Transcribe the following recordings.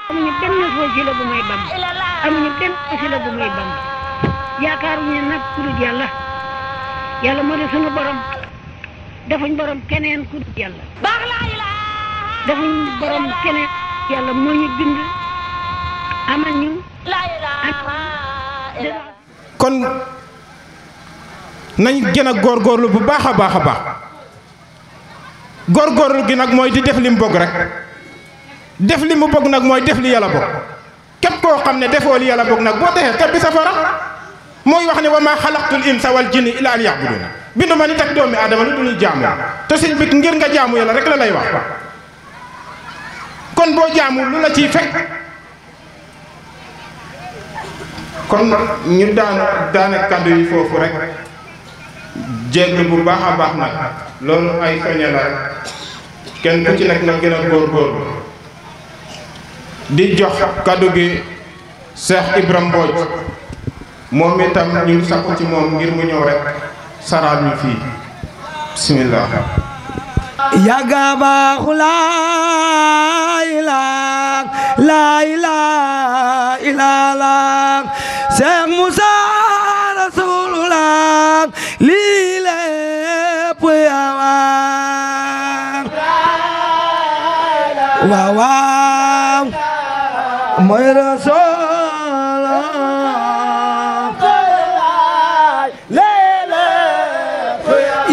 amuñu benn wasila bu may Bamba amuñu benn wasila bu may Bamba yaakaaruñu nag ku dul yàlla yàlla moo di sunu borom defuñ borom keneen ku dul yàlla defuñ borom keneen yàlla moo ñu bind amal ñu kon nañ gën a góorgóorlu bu baax a baax a baax góorgóorlu gi nag mooy di def li mu bëgg rek def li mu bëgg nag mooy def li yàlla bëgg képp koo xam ne defoo li yàlla bëgg nag boo defee tabbi safara mooy wax ne wa maa xalaqtul insa wal jinni illa an ya'budun bindu ma nit ak doomi aadama lu duñu jaamu te sëñ bi ngir nga jaamu yàlla rek la lay wax kon boo jaamu lu la ciy fekk kon ñu daane kàddu yi foofu rek jéglu bu baax a baax nag loolu ay soñe la rek kenn ku ci nekk nga gën a góorgóorlu di jox kàddu gi Cheikh Ibrahima Mbodj moom itam ñu ngi sakku ci moom ngir mu ñëw rek saraal ñu fii bismillah yaga baaxu laa ilaaha illallaah Cheikh Moussa Rasulullah lii lépp yawa waaw waaw mooy Rasulullah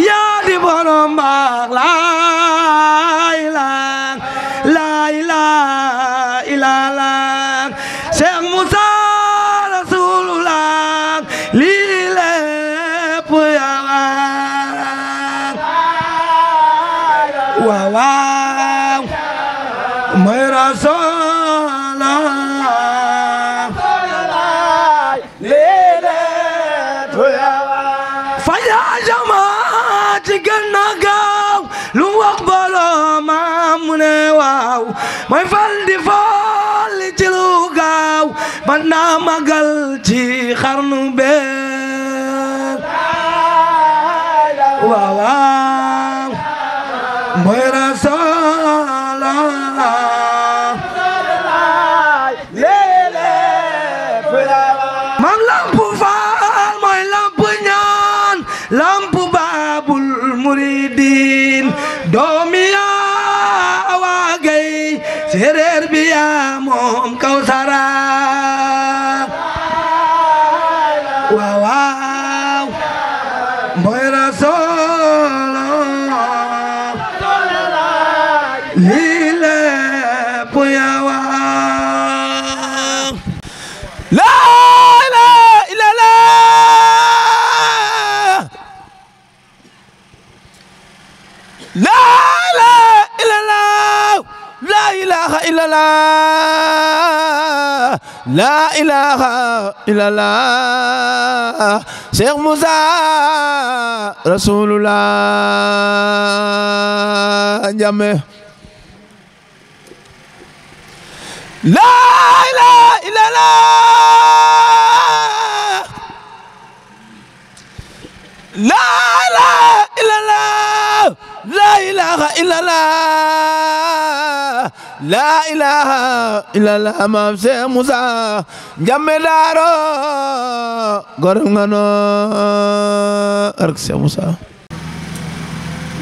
yaa di borom baax laa ilaaha illallaah Cheikh Moussa Rasulullah lii lépp yawa waaw waaw mooy Rasulullah lii lépp yawa faja jama ci gën a gaaw lu wax boroomam mu ne waaw mooy fal di fal ci lu gaaw man naa magal ci xarnu bee waaw waaw mooy Rasulullah mam lampu faal mooy lampu ñaan lampu baabul muridin doomi yaa waagay séeréer bi yaa moom Kawsara waaw waaw mooy Rasulullah lii lépp yawa la ilaha illallah la ilaha illallah la ilaha illallah Cheikh Moussa Rasulullah Njame la ilaha illallah la ilaha illallah la ilaha illallah la ilaha illallah maam Cheikh Moussa Njame Daaro gorom nga no ark Cheikh Moussa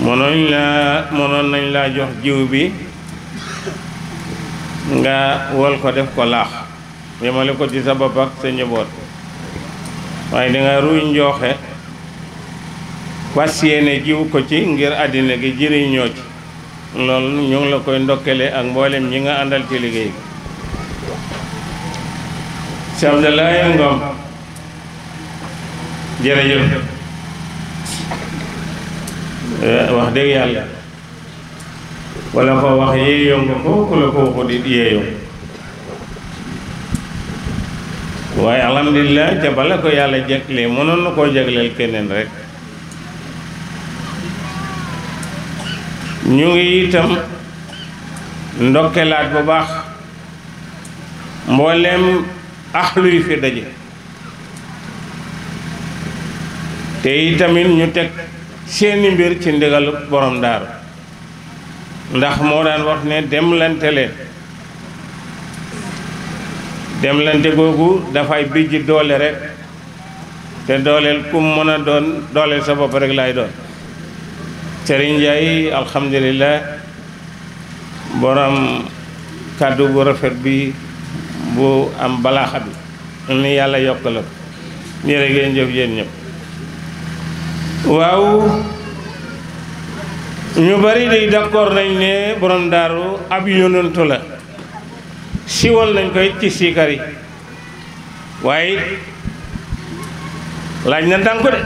mënoon nañ la jox jiw bi nga wol ko def ko laax yemale ko ci sa bopp ak sa njaboot waaye da nga ruy njooxe fas yéene jiw ko ci ngir àddina gi jëriñoo ci loolu ñu ngi la koy ndokkale ak mboolem ñi nga àndal ci liggéey bi Cheikh Abdoulaye Ngom jërëjëf wax dëgg yàlla wala ko wax yeeyoo nga ko ku la ko waxut it yeeyoo waaye alhamdulilah ca bala ko yàlla jaglee mënoon na koo jagleel keneen rek ñu ngi itam ndokkelaat bu baax mboolem axlu yi fi daje te itamit ñu teg seeni mbir ci ndigalu borom daaru ndax moo daan wax ne demlante leen demlante googu dafay bijj doole rek te dooleel kum mën a doon dooleel sa bopp rek lay doon Serigne Ndiaye alhamdulilah borom kàddu bu rafet bi bu am balaaxa bi ni yàlla yokk la ko jërë ngeen jëf yéen ñëpp waaw ñu bari day d'accord nañ ne borom daaru ab yonantu la siwal nañ koy ci siikar yi waaye laaj na tànk de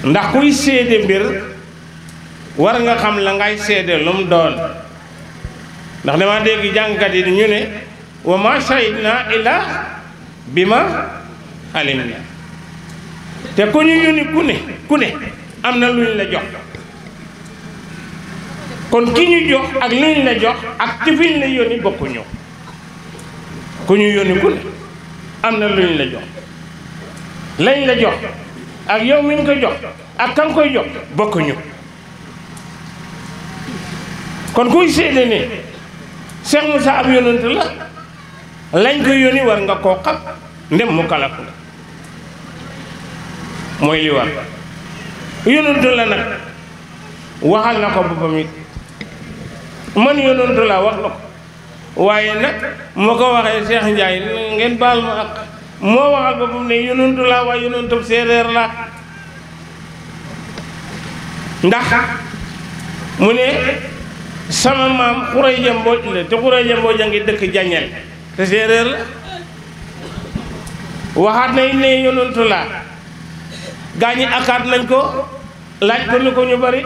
ndax kuy séede mbir war nga xam la ngay séede lu mu doon ndax dama dégg jàngkat yi ñu ne wa ma shahidna illa bi ma alimna te ku ñu yónni ku ne am na luñ la jox kon ki ñu jox ak luñ la jox ak ci fiñ la yónni bokkuñu ku ñu yónni ku ne am na luñ la jox lañ la jox ak yow mi ñu ko jox ak kan koy jox bokkuñu kon kuy seede ne Cheikh Moussa ab yonent la lañ ko yónni war nga koo xam ndem mu kalaf la mooy li war yonent la nag waxal na ko boppam it man yonent la wax na ko waaye nag moo ko waxee Cheikh Ndiaye ngeen baal ma ak moo waxal boppam ne yonent la waaye yonentu séeréer la ndax mu ne sama maam xuray jambooj la te xuray jambooj a ngi dëkk jañel te séeréer la waxaat nañ ne yonentu la gaa ñi akaat nañ ko laaj ko ni ko ñu bari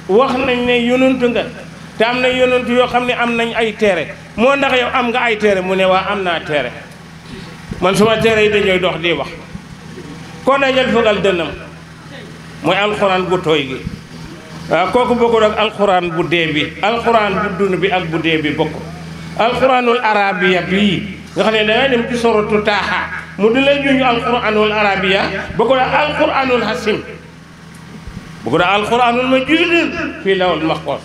wax nañ ne yonentu nga te am na yonentu yoo xam ne am nañ ay téere moo ndax yow am nga ay téere mu ne waa am naa téere man suma téere yi dañooy dox di wax koo dajal fogal dënnam mooy alxuraan bu tooy gi waaw kooku bokkul ak alxuraan bu dee bi alxuraan bu dund bi ak bu dee bi bokk alxuraanul arabiya bii nga xam ne dangay dem ci soratu taaxa mu di lay juñu alxuraanul arabiya bokkul ak alxuraanul hasim bokkul ak alxuraanul majiid fii lawhul mahfuus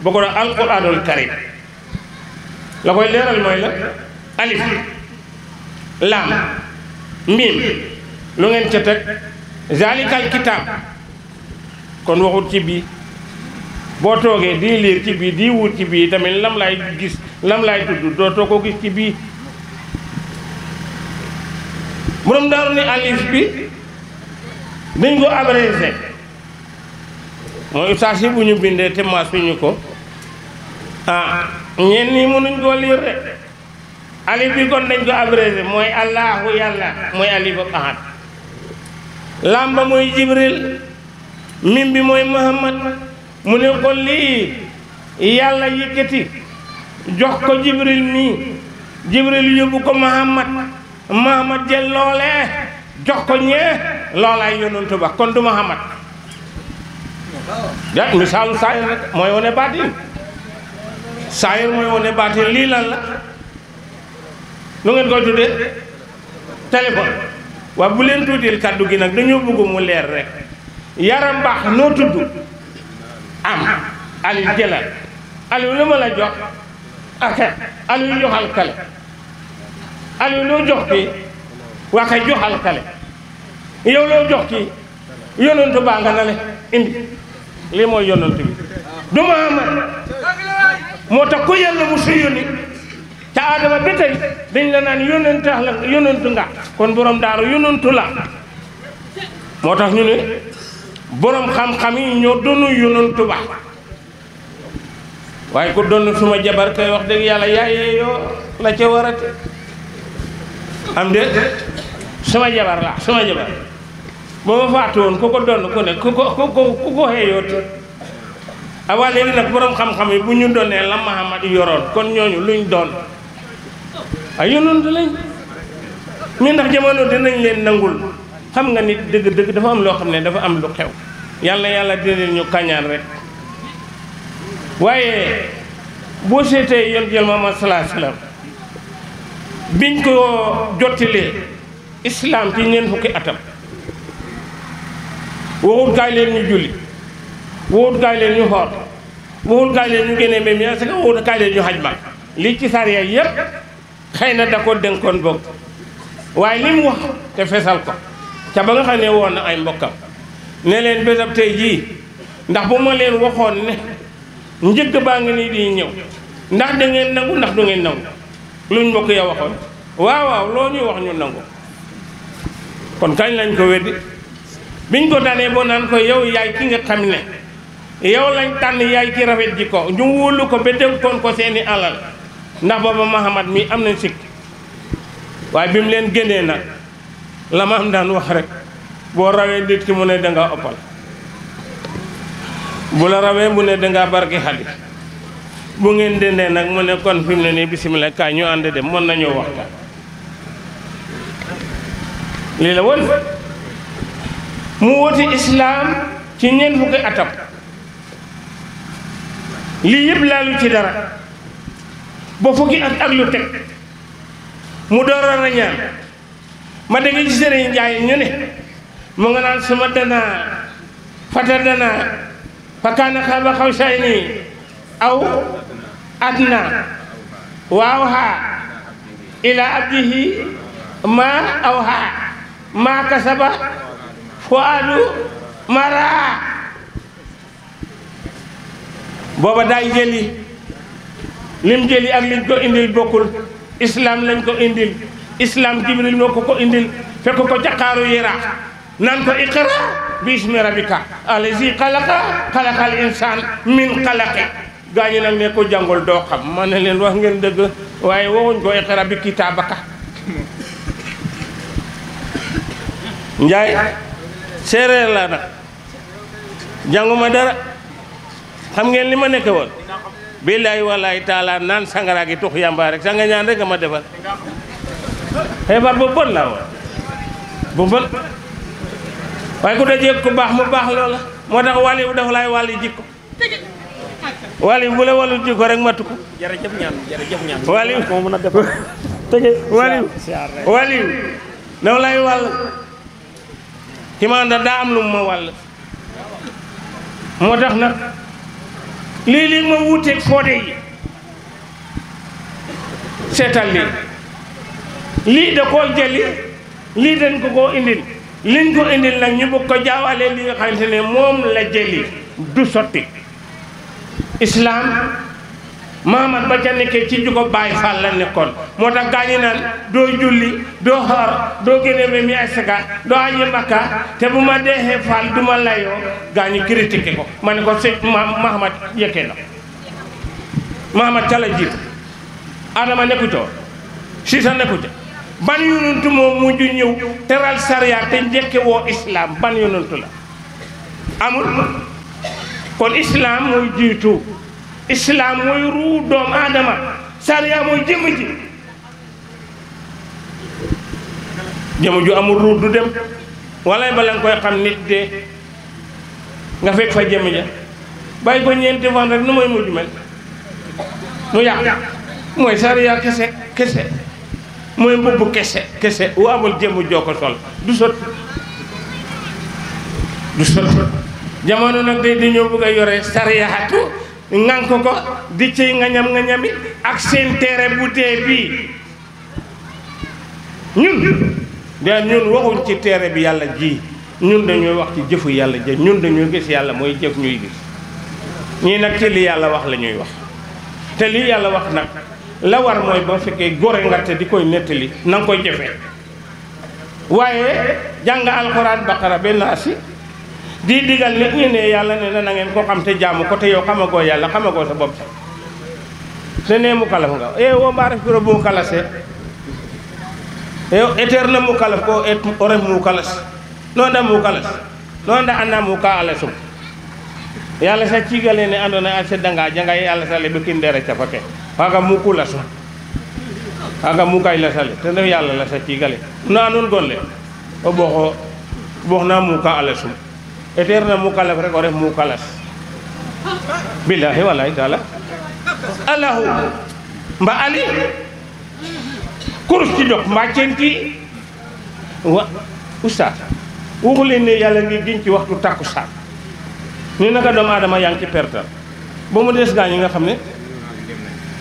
bokkul ak alxuraanul karim la koy leeral mooy la alif laam miim lu ngeen ca teg zalikal kitaab kon waxut ci bii boo toogee di liir ci bii di wut ci bii tamit lam lay gis lam lay tudd dootoo ko gis ci bii borom daaru ni alif bi dañ ko abrégé mooy saa si bu ñu bindee te maasuñu ko ñenn ñi mënuñ koo liir de alif bi kon dañ ko abrégé mooy allahu yàlla mooy alif ak ahad lamba mooy jibril mim bi mooy muhammad mu ne ko lii yàlla yëkkati jox ko jibril mii jibril yóbbu ko muhammad jël loolee jox ko ñee loolaay yonantu ba kon du muhammad da misaalu saayir rek mooy wone baatin saayir mooy wone baatin lii lan la lu ngeen koy tuddee téléphone waaw bu leen tuutil kaddu gi nag dañoo bëgg mu leer rek yaram baax noo tudd am Aliou jëlal Aliou lu ma la jox ak Aliou joxal kale Aliou loo jox kii waa kay joxal kale yow loo jox kii yonantu baa nga na le indi lii mooy yonantu bi du Muhammad moo tax ku yàlla mu su yónni ca Adama ba tey dañ la naan yonantu nga kon borom daaru yonantu la moo tax ñu ne borom xam-xam yi ñoo doonu yonantu ba waaye ku doon suma jabar kay wax dëgg yàlla yaayee yoo la ca warate am de suma jabar la suma jabar boo ma faatu woon ku ko doon ku ne ku ko xeeyooti awaa léegi nag borom xam-xam yi bu ñu doonee la Muhammad yoroon kon ñooñu luñ doon ay yonantu lañ ñu ndax jamono dinañ leen nangul xam nga nit dëgg-dëgg dafa am loo xam ne dafa am lu xew yàlla dina ñu kañaan rek waaye boo seetee yoon jël Muhammad sallallahu alayhi wasallam biñ ko jottilee islam ci ñeent fukki atam waxut gaay leen ñu julli waxut gaay leen ñu xoor waxut gaay leen ñu génnee mbéy mi parce que waxut gaay leen ñu xaj ma lii ci sariya yépp xëy na da ko dénkoon bokk waaye li mu wax te fesal ko ca ba nga xam ne woon na ay mbokkam ne leen bésab tey jii ndax bu ma leen waxoon ne njëgg baa ngi nii di ñëw ndax da ngeen nangu ndax du ngeen nangu luñ mbokk ya waxoon waaw waaw loo ñuy wax ñu nangu kon kañ lañ ko weddi biñ ko daanee boo naan ko yow yaay ki nga xam ne yow lañ tànn yaay ki rafet ji ko ñu wóolu ko ba dénkoon ko seeni alal ndax booba Mahamad mi am nañ sikk waaye bi mu leen génnee nag la ma am daan wax rek boo rawee nit ki mu ne danga ëppal bu la rawee mu ne danga barke xadi bu ngeen dendee nag mu ne kon fi mu ne nii bisimilah kaay ñu ànd dem mën nañoo waxtaan lii la woon mu woti islaam ci ñeent fukki atam lii yëpp laalu ci dara ba fukki at ak lu teg mu door a rañaan ma dégg ci Sëriñ Njaay ñu ne mu nga naan suma danaa fata danaa fa kaana xaaba xawsayni aw adna waaw haa ila abdihi ma aw haa ma kasaba fuadu mara booba daay jëli lim jëli ak liñ ko indil bokkul islam lañ ko indil islam jibril moo ko indil fekk ko jaqaaru yira naan ko iqra bismi rabbika allazi xalaqal insaan min xalaqi gaañu nag ne ko jàngul doo xam ma ne leen wax ngeen dëgg waaye waxuñ ko iqra bi kitaabaka njaay séeréer la nag jànguma dara xam ngeen li ma nekk woon billaay wallaay taala naan sangara gi tux yamba rek sanga ñaan rek ma defal xeebar bu bon la woon bu bon waaye ku dajee ku baax mu baax loola moo tax wàlli bu dafa laay wàlli jikko wàlli bu la wàllu jikko rek matu ko jërëjëf ñaan wàlli moo mën a defal tëje wàlli dafa laay wàll ki ma ànda daa am lu ma wàll moo tax nag lii ma wuuteeg foode yi seetal lii da koo jëli lii dañ ko koo indil liñ ko indil nag ñu bëgg ko jaawalee li nga xamante ne moom la jëli du sotti islam Mahamad ba ca nekkee ci jugo Baay Faal la nekkoon moo tax gaañi naan doo julli doo xor doo génne ba mi asaka doo añi Makka te bu ma deexee Faal du ma layoo gaañi critiqué ko ma ne ko sëñ Mahamad yekkee na Mahamad ca la jiitu Adama nekkutoo Siisa nekkute ban yonentu moo mujj ñëw teral sariya te njëkke woo islam ban yonentu la amul kon islam mooy jiitu islam mooy ruu doomu aadama sariya mooy jëmm ji jëmm ju amul ruu du dem wala bala nga koy xam nit de nga fekk fa jëmm ja bàyyi ko ñeenti fan rek nu mooy mujj mel mu yàq mooy sariya kese mooy mbubb kese wu amul jëmm joo ko sol du sot jamono nag day dañoo bëgg a yore sariyaatu ngan ko di ciy ngañami ak seen téere bu dee bii ñun waxuñ ci téere bi yàlla ji ñun dañuy wax ci jëfu yàlla ji ñun dañuy gis yàlla mooy jëf ñuy gis ñii nag ci li yàlla wax la ñuy wax te li yàlla wax nag la war mooy ba fekkee gore nga te di koy nettali na nga koy jëfee waaye jàng alxuraan baqara benn asi di digal nit ñi ne yàlla ne na ngeen ko xam te jaamu ko te yow xamagoo yàlla xamagoo sa bopp sax te nee mu kalaf nga wo mbaare firo bu mu kalase yow éterne mu kalaf ko o ref mu kalas non da mu kalas non da anda mu ka ala sum yàlla sa cigale ne andona a seddanga janga yàlla sa le ɓekin ndere cafake xaga mu ku lasu xaga mu kay lasale te ref yàlla la sa cigale no andon gonle o ɓoxo ɓox na mu ka ala sum éterne mu kalaf rek o ref mu kalas billahi wallahi taala allahu mba ali kurus ci jox mba centi wa oustaz waxu leen ne yàlla ngi giñ ci waxtu takkusaan ni naka doomu aadama yaa ngi ci pertal ba mu des gaa ñi nga xam ne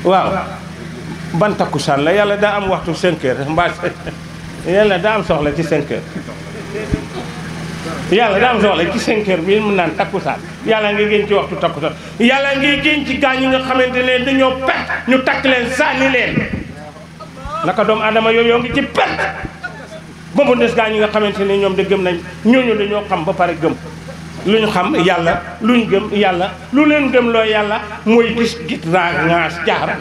waaw ban takkusaan la yàlla daa am waxtu 5 heures mbaa yàlla daa am soxla ci 5 heures yàlla daa am soxla ci 5 heures bi mu naan takkusaan yàlla ngi génn ci waxtu takkusaan yàlla ngi génn ci gaañ yi nga xamante ne dañoo pet ñu takk leen sànni leen naka doomu adama yooyu ngi ci pet ba mu des gaañ yi nga xamante ne ñoom de gëm nañ ñooñu dañoo xam ba pare gëm lu ñu xam yàlla lu ñu gëm yàlla lu leen gëm loo yàlla mooy gis git raa ŋaas jaaram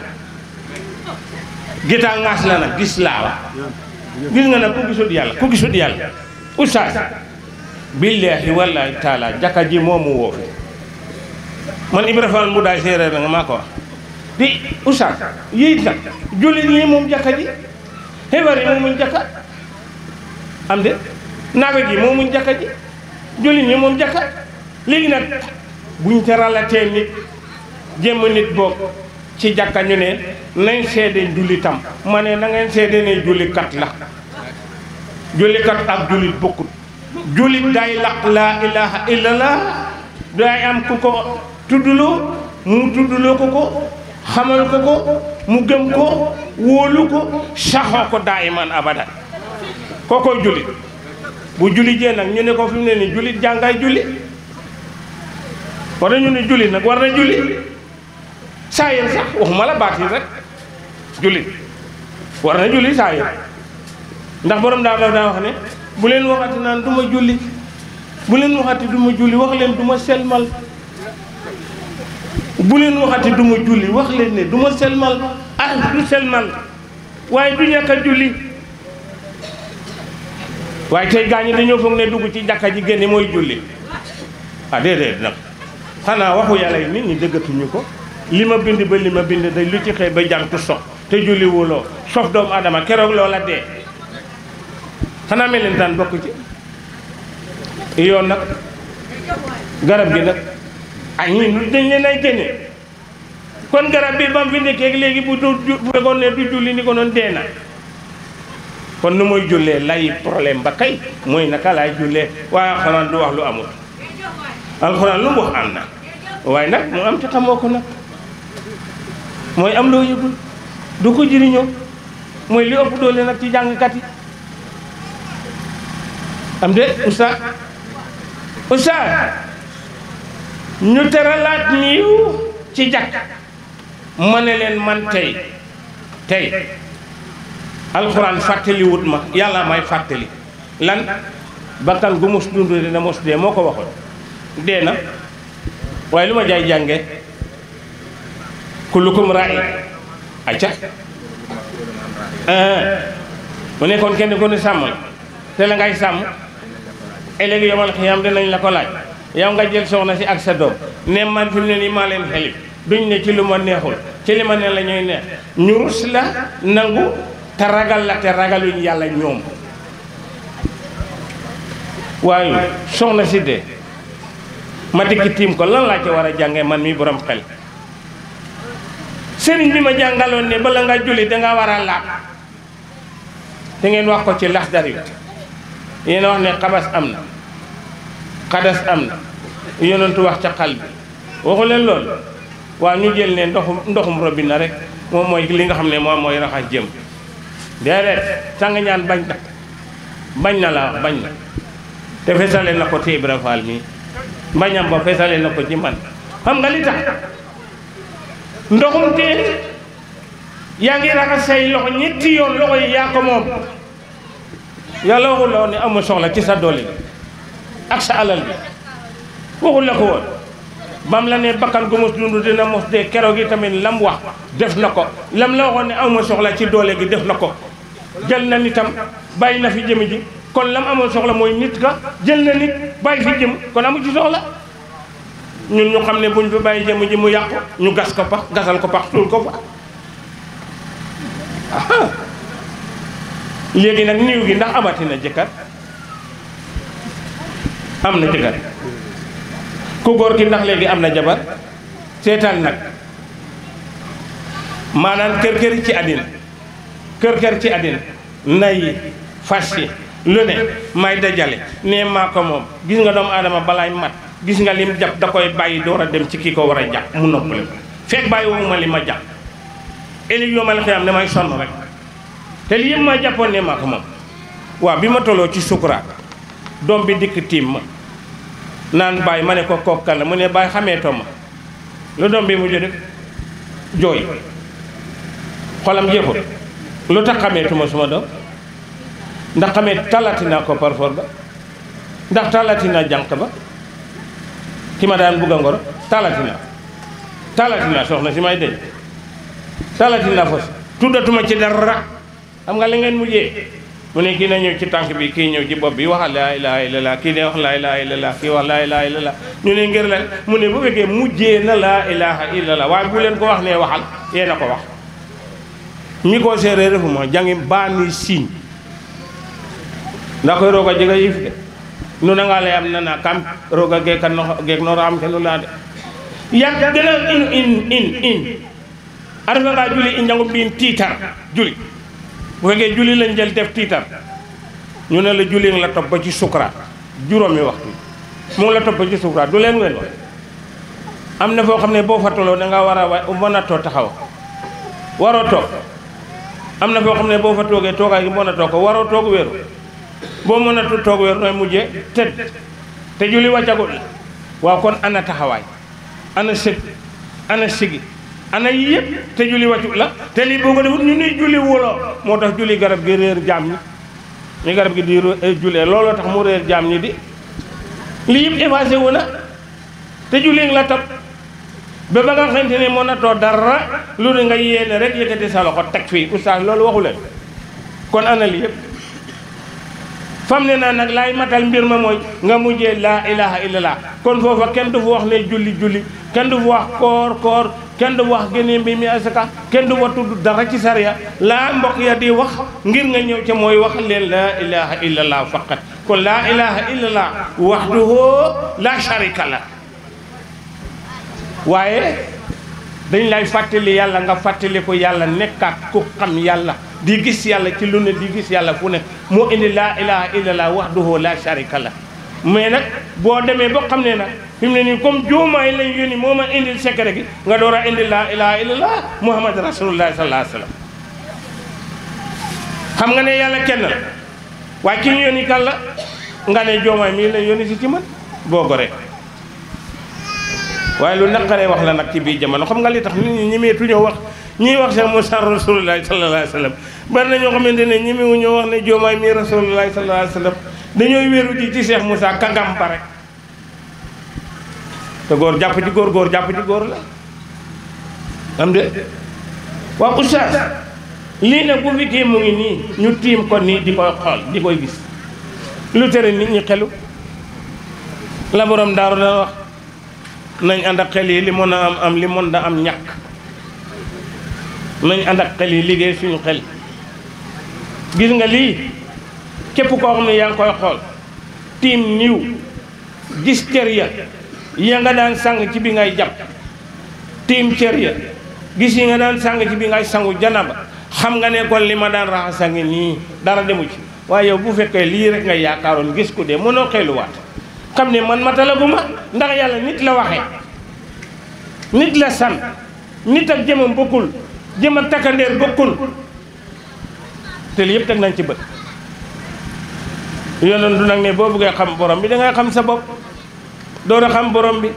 gitaa ŋaas la nag gis laa wa gis nga nag ku gisut yàlla oustaz billahi wallahi taala jàkka ji moomu woo fi man Ibra Fall mu daay séeréer na nga maa ko wax di oustaz yéit nag jullit ñi moom jàkka ji xebar yi moomuñ jàkka am de naawet yi moomuñ jàkka ji jullit ñi moom jàkka léegi nag buñ ca ralatee nit jéem nit boog ci jàkka ñu ne nañ seede jullitam ma ne na ngeen seede ne jullikat la jullikat ak jullit bokkut jullit day laq laa ilaha illallah day am ku ko tuddloo mu tuddloo ko xamal ko mu gëm ko wóolu ko saxoo ko daayiman abadan kookoy jullit bu julli jee nag ñu ne ko fi mu ne ni jullit jàngaay julli war na ñu ne jullit nag war na julli saa yéen sax waxuma la baat yi rek jullit war na julli saa yéen ndax borom daa wax ne bu leen waxati naan du ma julli bu leen waxati du ma julli wax leen du ma selmal bu leen waxati du ma julli wax leen ne du ma selmal du selmal waaye du ñàkk a julli waaye tey gaa ñi dañoo foog ne dugg ci jàkka ji génne mooy julli déedéet nag xanaa waxu yàlla yi nit ñi dëggatuñu ko li ma bind ba li ma bind day lu ci xëy ba jàntu sox te julli wuloo sof doomu adama keroog loola dee xanaa mel leen daan bokk ci yoon nag garab gi nag ñii dañ leen ay génne kon garab bi ba mu fi nekkee léegi bu fekkoon ne du julli ni ko noonu dee na kon nu mooy jullee lay problème ba kay mooy naka laay jullee waaye alxuraan du wax lu amul alxuraan lu mu wax am na waaye nag mu am te xamoo ko nag mooy am loo yëgul du ko jëriñoo mooy li ëpp doole nag ci jàngkat yi am de oustaz ñu teralaat niiw ci jàkk ma ne leen man tey alxuraan fàttali wut ma yàlla may fàttali lan bakkan gu mos dund dina mos dee moo ko waxoon dee na waaye lu ma jaay jànge kullukum ra'i acca mu nekkoon kenn ku ne sàmm te la ngay sàmm ëllëg yomal xiyam dinañ la ko laaj yow nga jël soxna si ak sa doom ne man fi mu ne nii maa leen xelif duñ ne ci lu ma neexul ci li ma ne la ñuy neex ñu rus la nangu te ragal la te ragaluñ yàlla ñoom waaye soxna si de ma dikk tiim ko lan laa ci war a jànge man mi borom xel sëriñ bi ma jàngaloon ne bala nga julli danga war a laab te ngeen wax ko ci Laxdar yu yéen a wax ne xabas am na xadas am na yonentu wax ca xal bi waxu leen loolu waaw ñu jël ne ndoxum robinet rek moom mooy li nga xam ne moom mooy raxas jëm déedéet sanga ñaan bañ na la wax bañ na te fesale na ko ci Ibra Fall mi mbañam ba fesale na ko ci man xam nga li tax ndoxum teen yaa ngi raxas say loxo ñetti yoon loxo yi yaa ko moom yàlla waxul la woon ne amul soxla ci sa doole bi ak sa alal bi waxul la ko woon bam la ne bakkan gu mos dund dina mos dee keroog yi tamit lam wax def na ko lam la waxoon ne amul soxla ci doole gi def na ko jël na nitam bàyyi na fi jëmi ji kon lam amul soxla mooy nit ka jël na nit bàyyi fi jëm kon amu ci soxla ñun ñu xam ne buñ fi bàyyi jëmm ji mu yàqu ñu gas ko pax gasal ko pax tuul ko fa léegi nag niiw gi ndax amati na jëkkër am na jëkkër ku góor ki ndax léegi am na jabar seetaan nag maanaam kër ci àddina kër ci àddina nay yi fas yi lu ne may dajale ne maa ko moom gis nga doomu aadama balaay mat gis nga lim jàpp da koy bàyyi door a dem ci kii ko war a jàpp mu noppale fekk bàyyi wu ma li ma jàpp ëllëg yomal xiyaam damay sonn rek te li yëpp ma jàppoon ne maa ko moom waaw bi ma tolloo ci sukuraat doom bi dikk tiim ma naan bàyyi ma ne ko kooku kan la mu ne bàyyi xamee to ma lu doom bi mujj def jooy xolam jeexul lu tax xameetuma suma doom ndax xamee talati naa ko par force ba ndax talati naa jànq ba ki ma daan bugg a ngoro talati naa soxna si may deñ talati naa fos tuddatuma ci dara xam nga la ngeen mujjee mu ne kii na ñëw ci tànk bi kii ñëw ci bopp bi waxal laa ilaaha illallah kii ne wax laa ilaaha illallah kii wax laa ilaaha illallah ñu ne ngir la mu ne bu fekkee mujjee na laa ilaaha illallah waaye bu leen ko wax ne waxal yéen a ko wax mi ko séeréer refuma jangi baani siiñ ndax koy roog a jega yif de nu nanga layam nana kam roog a geeka geek noora am ke nu leya de yak gena in a refa nga juli i njangu mbiin tiitar juli bu fekkee juli lañ jël def tiitar ñu ne la juli la topp ba ci sukuraat juróomi waxtu mu ngi la topp ba ci sukuraat du leen ngeen wax am na foo xam ne boo fattaloo da nga war a mën a toog taxaw waroo toog am na foo xam ne boo fa toogee toogaay gi mën a toog ko waroo toog wéeru boo mën a toog wéeru nooy mujjee tëdd te julli wàccagul la waaw kon ana taxawaay ana sëg ana sigi ana yëpp te julli wàccu la te lii boo ko defut ñu nuy julli wuloo moo tax julli garab gi réer jaam ñi ñu garab gi di jullee looloo tax mu réer jaam ñi di lii yëpp effacé wu na te julli la tab ba ba nga xamante ne mën a too dara lu ne nga yéene rek yëkkati sa loxo teg fii oustaz loolu waxu leen kon ana lii yëpp fam ne naa nag laay matal mbir ma mooy nga mujjee laa ilaha illallah kon foofa kenn du fa wax ne julli kenn du fa wax koor kenn du wax génne mbi mi asaka kenn du fa tudd dara ci sariya laa mbokk ya di wax ngir nga ñëw ca mooy wax leen laa ilaha illallah faqat kon laa ilaha illallah wahdahu la sharika la waaye dañ lay fàttali yàlla nga fàttali ko yàlla nekkaat ku xam yàlla di gis yàlla ci lu ne di gis yàlla fu ne moo indi laa ilaha illallah wahdahu la sharika la mais nag boo demee ba xam ne nag fi mu ne nii comme juumaay lañ yónni moo ma indil secret gi nga door a indi laa ilaha illallah muhammad rasulullah sallallahu alayhi wa sallam xam nga ne yàlla kenn la waaye ki ñu yónni kan la nga ne juumaay mii lañ yónni si ci man boo gore waaye lu naqaree wax la nag ci biir jamono xam nga li tax nit ñi ñemeetuñoo wax ñiy wax Cheikh Moussa rasulullah sallallahu alayhi wa sallam bari na ñoo xamante ne ñemewuñoo wax ne joomaay mii rasulullah sallallahu alayhi wa sallam dañooy wéeru ji ci Cheikh Moussa kagam ba rek te góor jàpp ci góor jàpp ci góor la am de waaw oustaz lii nag bu fekkee mu ngi nii ñu tiim ko nii di koy xool di koy gis lu tere nit ñi xelu la borom daaru dana wax nañ ànd ak xel yi li mën a am li mën da am ñàkk nañ ànd ak xel yi liggéey suñu xel gis nga lii képp koo xam ne yaa ngi koy xool tiim niw gis cër ya nga daan sang ci bi ngay jàpp tiim cër ya gis yi nga daan sang ci bi ngay sangu janaba xam nga ne kon li ma daan raxasa ngi nii dara demu ci waaye yow bu fekkee lii rek nga yaakaaroon gis ku dee mënoo xeluwaat xam ne man matalaguma ndax yàlla nit la waxee nit la san nit ak jëmam bokkul jëm ak takkandeer bokkul te li yëpp teg nañ ci bët yonoon du nag ne boo bëggee xam borom bi da ngay xam sa bopp door a xam borom bi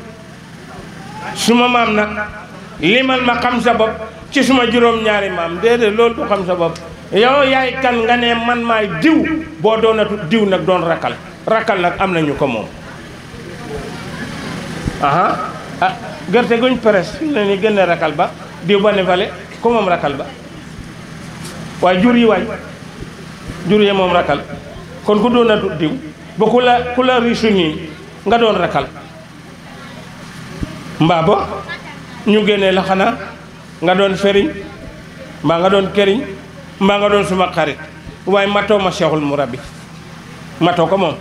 suma maam nag limal ma xam sa bopp ci suma juróom-ñaari maam déedéet loolu du xam sa bopp yow yaay kan nga ne man maay diw boo doonatu diw nag doon rakkal nag am nañu ko moom gerte guñ presse fi mu ne nii gën a rakal ba diw ba ne fale ko moom rakal ba waaye jur yi waay jur yi moom rakal kon ku doon a diw ba ku la risu nii nga doon rakal mbaa ba ñu génnee la xanaa nga doon feriñ mbaa nga doon këriñ mbaa nga doon suma xarit waaye matoo ma Cheikhul Murabbi matoo ko moom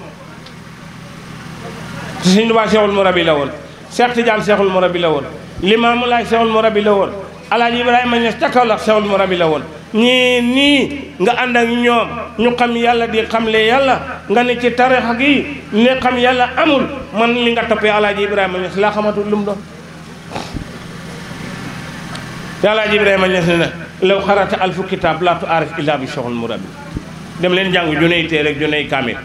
Sëñ Tuubaa Cheikhul Murabbi la woon Cheikh Tidiane Cheikhul Murabbi la woon Limaamu Laay Cheikhul Murabbi la woon Alaaji Ibrahima Ñas ca Kaolack Cheikhul Murabbi la woon ñii nii nga ànd ak ñoom ñu xam yàlla di xamle yàlla nga ne ci tarixa gi ne xam yàlla amul man li nga toppee Alaaji Ibrahima Ñas laa xamatul lu mu doon yàlla ji Ibrahima ñes ne na law xarata alfu kitab la tu arif illa bi soxul murabbi dem leen jàng juney téere rek juney kaamil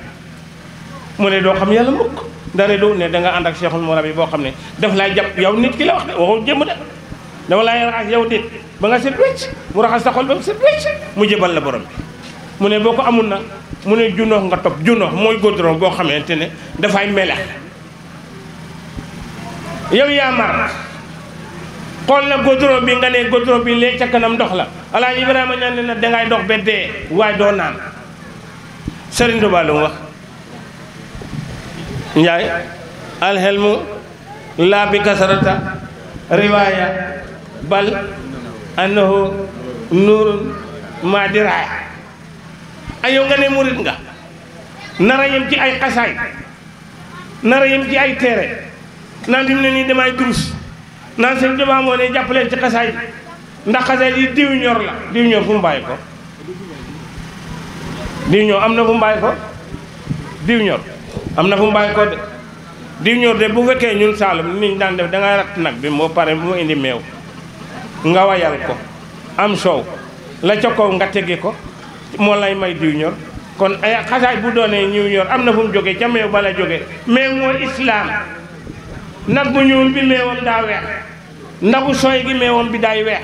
mu ne doo xam yàlla mukk dara du ne da nga ànd ak cheikhul murabbi boo xam ne daf lay jàpp yow nit ki la wax de waxul jëmm de dama lay raxas yow nit ba nga set wecc mu raxas sa xol ba mu set wecc mu jëbal la borom bi mu ne boo ko amul na mu ne junoox nga topp junoox mooy goudron boo xamante ne dafay melax yow yaa mar xool na goudron bi nga ne goudron bi léegi ca kanam ndox la Alaaji Ibrahima ñaan ne na dangay dox ba dee waaye doo naan Sëriñ Tuubaa lu mu wax Njaay alxelmu laa bi kasarata riwaaya bal annahu nuurun maa diraaya ay yow nga ne murit nga nara yem ci ay xasaay nara yem ci ay téere naan fi mu ne nii damay durus naan sëñ Tuubaa moo ne jàppaleen ci xasaay ndax xasaay yi diw ñor la diw ñor fu mu bàyyi ko diw ñor am na fu mu bàyyi ko diw ñor am na fu mu bàyyi ko de diw ñor de bu fekkee ñun Saalum niñ daan def dangay ratt nag bi moo pare mu indi meew nga wayal ko am soow la ca kaw nga tege ko moo lay may diw ñor kon ay xasaay bu doonee ñiw ñor am na fu mu jógee ca meew bala jógee meew mooy islaam nag bu ñuul bi meewam daa weex nagu sooy gi meewam bi daay weex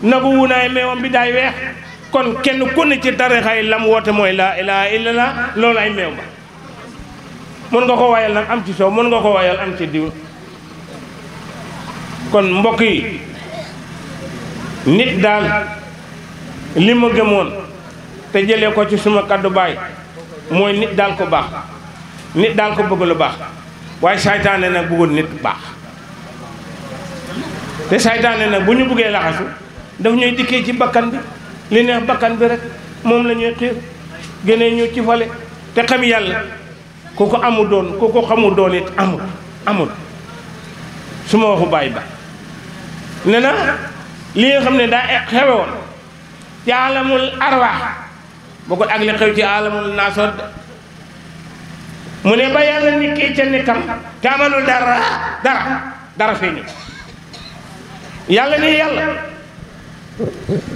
nagu wunaay meewam bi daay weex kon kenn ku ne ci tarixa yi lam woote mooy laa ilaaha illallah loolu ay meew ba mën nga ko wayal nag am ci soow mën nga ko wayal am ci diw kon mbokk yi nit daal li ma gëmoon te jëlee ko ci suma kaddu baay mooy nit daal ko baax nit daal ko bëgg lu baax waaye saytaane nag bëggul nit baax te saytaane nag bu ñu bëggee laxasu daf ñuy dikkee ci bakkan bi li neex bakkan bi rek moom la ñuy xiir génnee ñu ci fale te xam yàlla ku ko amul doon ku ko xamul doon it amul su ma waxu bàyyi ba ne na li nga xam ne daa xewe woon ci alamul arwaax bokkul ak li xew ci alamul naasoot mu ne ba yàlla nekkee ca nekkam te amalul dara feeñu yàlla ni yàlla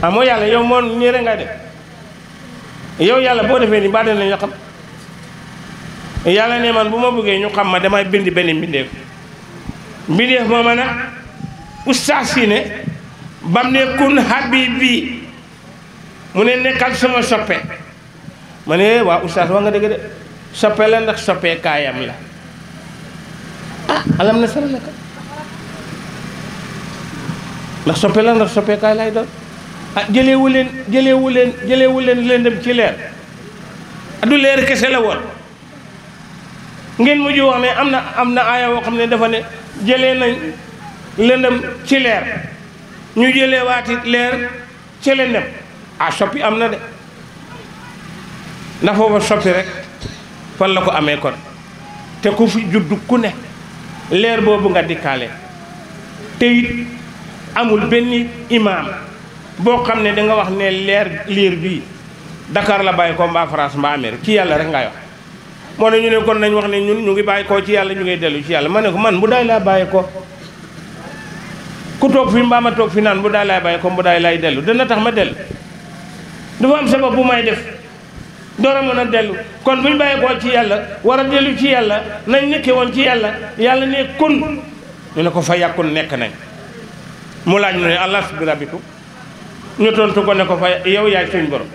amoo yàlla yow moo nii rek ngay def yow yàlla boo defee ni ba danañ la xam yàlla ne man bu ma bëggee ñu xam ma damay bind benn mbindeef mooma nag ustaas si ne bam ne kun habibi mu ne nekkal sama soppe ma ne waa ustaas wax nga dëgg de soppe la ndax soppee kaayam la alam na sara laka ndax soppe la ndax soppee kaay lay doon jëleewu leen lëndëm ci leer du leer kese la woon ngeen mujj wax ne am na aaya woo xam ne dafa ne jëlee nañ lëndëm ci leer ñu jëlee waati leer ci lëndëm soppi am na de ndax foofa soppi rek fan la ko amee kon te ku fi juddu ku ne leer boobu nga dikkaale te it amul benn imaam boo xam ne danga wax ne liir bii Dakar la bàyyi ko mbaa France mbaa Amérique ci yàlla rek ngay wax moo ne ñu ne kon nañ wax ne ñun ñu ngi bàyyi koo ci yàlla ñu ngi dellu ci yàlla ma ne ko man bu daay laa bàyyi ko ku toog fi mbaa ma toog fi naan bu daay laa bàyyi ko bu daay lay dellu dana tax ma dellu dafa am sabab bu may def door a mën a dellu kon buñ bàyyi koo ci yàlla war a dellu ci yàlla nañ nekke woon ci yàlla yàlla ne kun ñu ne ko fa yàkkun nekk nañ mu laaj ñu ne allah bi rabbikum ñu tontu ko ne ko fa yow yaay suñ borom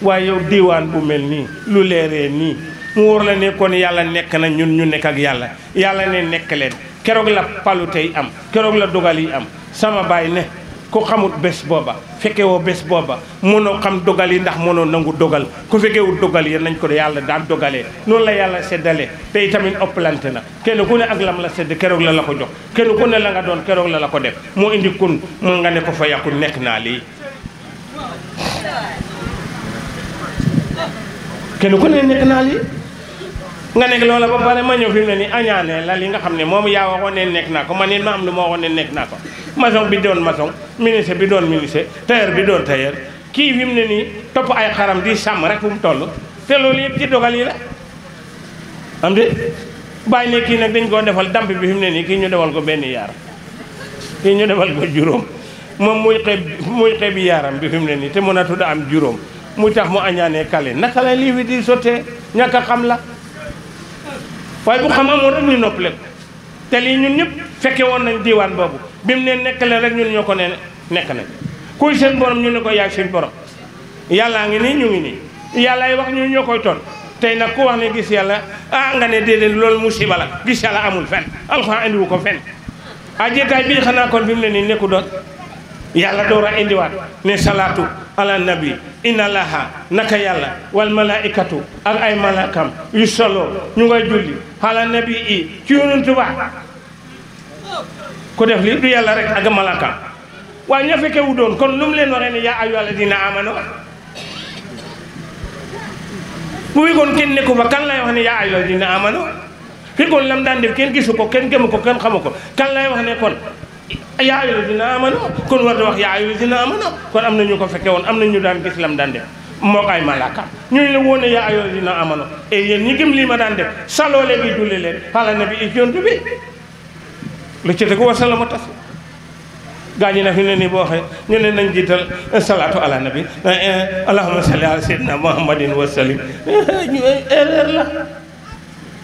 waaye yow diiwaan bu mel nii lu leeree nii mu wóor la ne kon yàlla nekk na ñun ñu nekk ak yàlla yàlla ne nekk leen keroog la palu tey am keroog la dogal yi am sama baay ne ku xamut bés booba fekke woo bés booba mënoo xam dogal yi ndax mënoo nangu dogal ku fekkewut dogal yi nañ ko yàlla daan dogalee noonu la yàlla seddalee te itamit ëppalante na kenn ku ne ak lam la sedd keroog la ko jox kenn ku ne la nga doon keroog la ko def moo indi kun mun nga ne ko fa yàqu nekk naa lii kenn ku ne nekk naa lii nga nekk loola ba pare ma ñëw fi mu ne nii añaane la li nga xam ne moom yaa waxoon ne nekk naa ko man it ma am lu ma waxoon ne nekk naa ko maçon bi doon maçon ministre bi doon ministre tailleur bi doon tailleur kii fi mu ne nii topp ay xaram di sàmm rek fu mu toll te loolu yëpp ci dogal yi la am de bàyyi ne kii nag dañ koo defal damp bi fi mu ne nii kii ñu defal ko benn yaar kii ñu defal ko juróom moom muy xeeb yaaram bi fi mu ne nii te mën a tudd am juróom muy tax mu añaanee kale naka la lii fi di sottee ñàkk a xam la waaye bu xam amoon rek ñu noppale ko te lii ñun ñëpp fekke woon nañ diiwaan boobu bi mu ne nekk leen rek ñun ñoo ko ne nekk nañ kuy seen borom ñu ne ko yaay seen borom yàllaa ngi nii ñu ngi nii yàllaay wax ñu ñoo koy ton tey nag ku wax ne gis yàlla nga ne déedéet loolu musiba la gis yàlla amul fenn alxuraan indiwu ko fenn jeetaay bii xanaa kon bi mu ne nii nekku doon yàlla door a indiwaat ne salaatu ala nabi inna laha naka yàlla wal malaikatu ak ay malakam yu solo ñu ngay julli ala nabi ci yonentu ba ku def li du yàlla rek ak malakam waaye ña fekke wu doon kon lu mu leen waxee ne yaa ayyuhal ladina amanu bu wégoon kenn nekku fa kan lay wax ne yaa ayyuhal ladina amanu fekkoon lam daan def kenn gisu ko kenn gëmu ko kenn xamu ko kan lay wax ne kon yaa ayyuhal ladina amanu kon war da wax yaa ayyuhal ladina amanu kon am na ñu ko fekke woon am na ñu daan gis lam daan def moo ay malaka ñuy la woon ne yaa ayyuhal ladina amanu et yéen ñi gëm lii ma daan def saloole bi julli leen xala na bi yontu bi lu ci tegu wasalaama tas gaa ñi na fi ne nii boo waxee ñu ne nañ jiital salaatu ala nabi allahumma salli ala sayyidina muhammadin wa sallim erreur la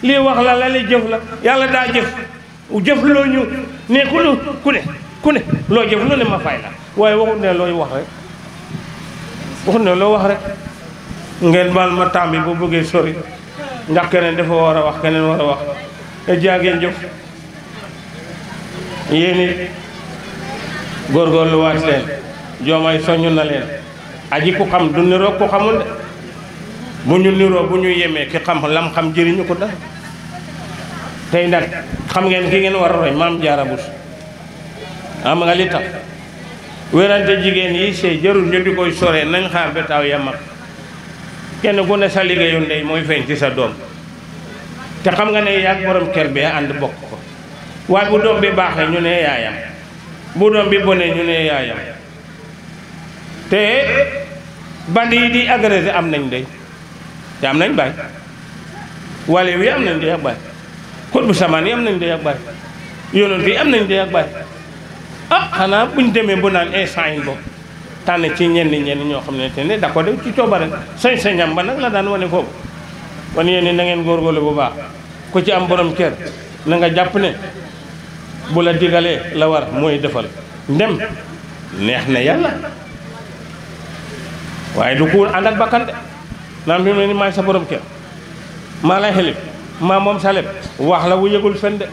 lii wax la li jëf la yàlla daa jëf loo ñu ne ku ne loo jëf lu ne ma fay la waaye waxut ne looy wax rek waxut ne loo wax rek ngeen baal ma temps bi bu bëggee sori ndax keneen dafa war a wax keneen war a wax jaageen jëf yéen it góorgóorlu waat leen joomay soñu na leen aji ku xam du niroo ku xamul de bu ñu niroo bu ñu yemee ki xam lam xam jëriñu ko dara tey nag xam ngeen ki ngeen war a roy maam Jaara Buso am nga li tax wérante jigéen yi sey jarul ñu di koy soree nañ xaar ba taw ya mag kenn ku ne sa liggéeyu ndey mooy feeñ ci sa doom te xam nga ne yaag borom kër bee ànd bokk ko waaye bu doom bi baaxee ñu ne yaayam bu doom bi bonee ñu ne yaayam te bandi yi di agressé am nañ ndey te am nañ baay wale wi am nañ ndey ak baay kut bu samaan yi am nañ ndey ak baay yonent yi am nañ ndey ak baay xanaa buñ demee bu naan instant yi boobu tànn ci ñenn ñoo xam ne te ne da ko def ci coobare sañ-sañam ba nag la daan wane foofu wan yéen na ngeen góorgóorlu bu baax ku ci am borom kër na nga jàpp ne bu la digalee la war mooy defal ndem neex na yàlla waaye du ko ànd ak bakkan de naan fi mu ne ni maay sa borom kër maa lay xelib maa moom sa lépp wax la wu yëgul fen de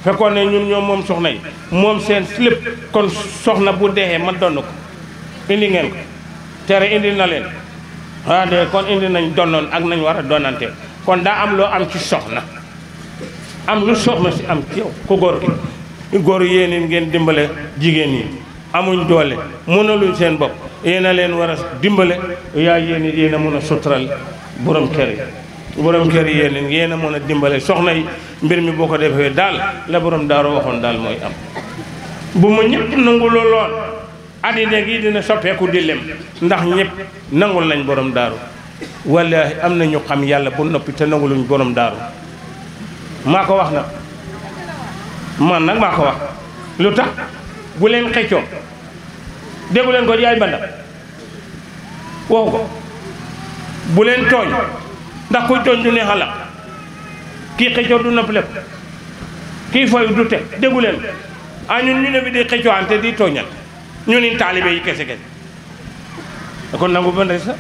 fekkoon ne ñun ñoom moom soxna yi moom seen lépp kon soxna bu deexee ma donn ko indi ngeen ko tere indi na leen de kon indi nañ donnoon ak nañ war a donnante kon daa am loo am ci soxna am lu soxna si am ci yow ku góor gi góor yéen ngeen dimbale jigéen ñi amuñ doole mënaluñ seen bopp yéen a leen war a dimbale yaa yéen a mën a sutral borom kër yi yéen a mën a dimbale soxna yi mbir mi boo ko defee daal la borom daaru waxoon daal mooy am bu ma ñëpp nangu lool addina gi dina soppeeku di lem ndax ñëpp nangul nañ borom daaru wallaahi am na ñu xam yàlla bu noppi te nanguluñ borom daaru maa ko wax nag man nag maa ko wax lu tax bu leen xëccoo déggu leen ko yaay banda waxu ko bu leen tooñ ndax kuy tooñ du ne xala kii xëccoo du noppale ko kii fayu du teg déggu leen ñun ñu ne bi di xëccoo ante di tooñal ñu ni taalibe yi kese kon nangu ba ndey sa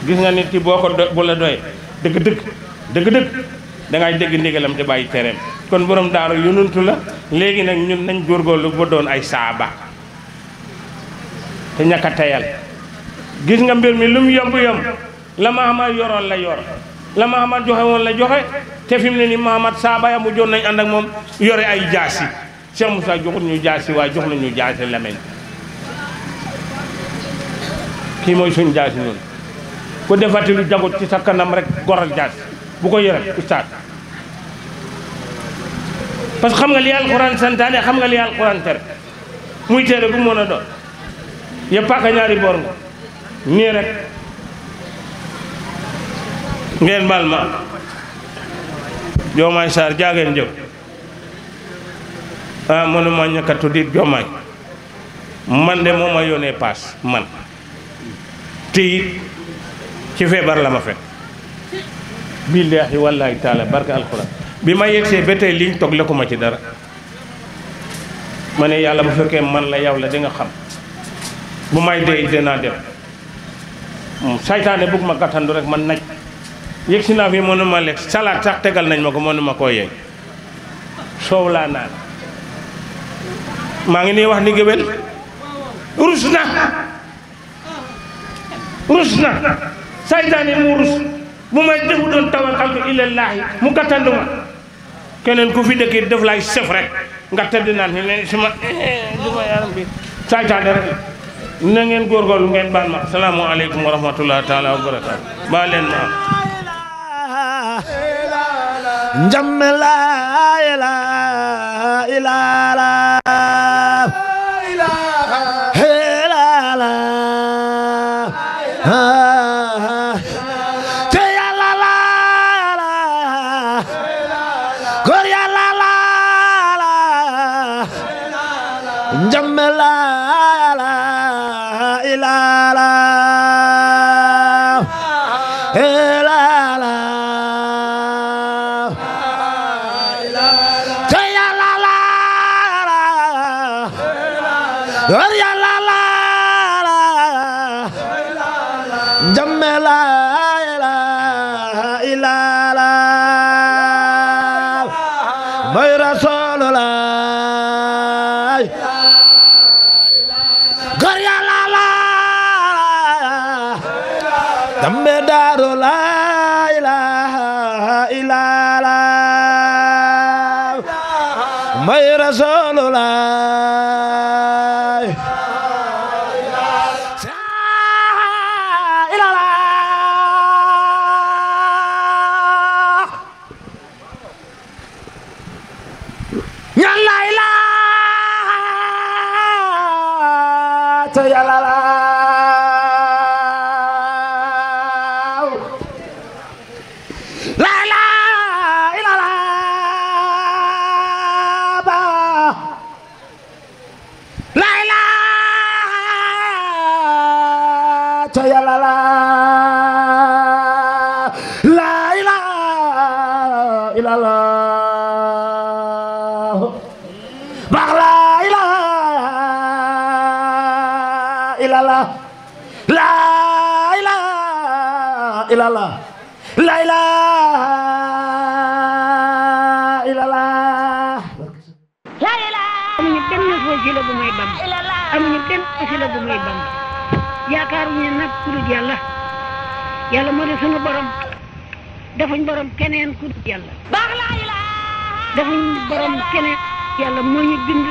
gis nga nit ki boo ko bu la doyee dëgg dangay dégg ndigalam te bàyyi tereem kon borom daaru yonantu la léegi nag ñun nañ góorgóorlu ba doon ay saaba te ñàkk a teyal gis nga mbir mi lu mu yomb la Mahamad yoroon la yor la Mahamad joxe woon la joxe te fi mu ne ni Mahamad saaba ya mu joon nañ ànd ak moom yore ay jaasi Cheikh Moussa joxut ñu jaasi waaye jox nañu jaasi lameñ kii mooy suñ jaasi noonu ku defati lu jagut ci sa kanam rek goral jaasi bu ko yore ustaat parce que xam nga li alxuraan santaane xam nga li alxuraan tere muy tere bu mën a doon yëpp paaka ñaari boor nga nii rek ngeen baal ma Joomaay Sarr jaageen jëf mënuma ñàkk a tudd Joomaay man de moo ma yónnee paas man te it ci feebar la ma fekk billaahi wallaahi taala barke alxuraan bi ma yegsee ba tey liñ toog lekkuma ci dara ma ne yàlla bu fekkee man la yow la di nga xam bu may dee dinaa dem saytaane bëgg ma gàttandu rek man naj yegg si naa fi mënuma lekk salaat sax tegal nañ ma ko mënuma koo yeeg soow laa naan maa ngi nii wax ni géwél rus na saytaane mu rus bu may defu doon tawakkaltu ilallaahi mu gàttandu ma keneen ku fi dëkk def lay sëf rek nga tëdd naan ne suma yaram bi saytaane rek na ngeen góorgóorlu ngeen baal ma salaamualeykum wa rahmatullahi taala wa barakaatu baa leen ma njamme la ilaha illallah te yàlla la góor yàlla la njamme la illallah góor yàlla la njamme la ilaha illallah mooy rasulullah góor yàlla la njamme daaru la ilaha illallah mooy rasulullah la ilaha illallah amuñu benn wasila bu may bam amuñu benn wasila bu may bam yaakaaruñu nag ku dul yàlla yàlla moo di sunu borom defuñ borom keneen ku dul yàlla defuñ borom keneen yàlla moo ñu bind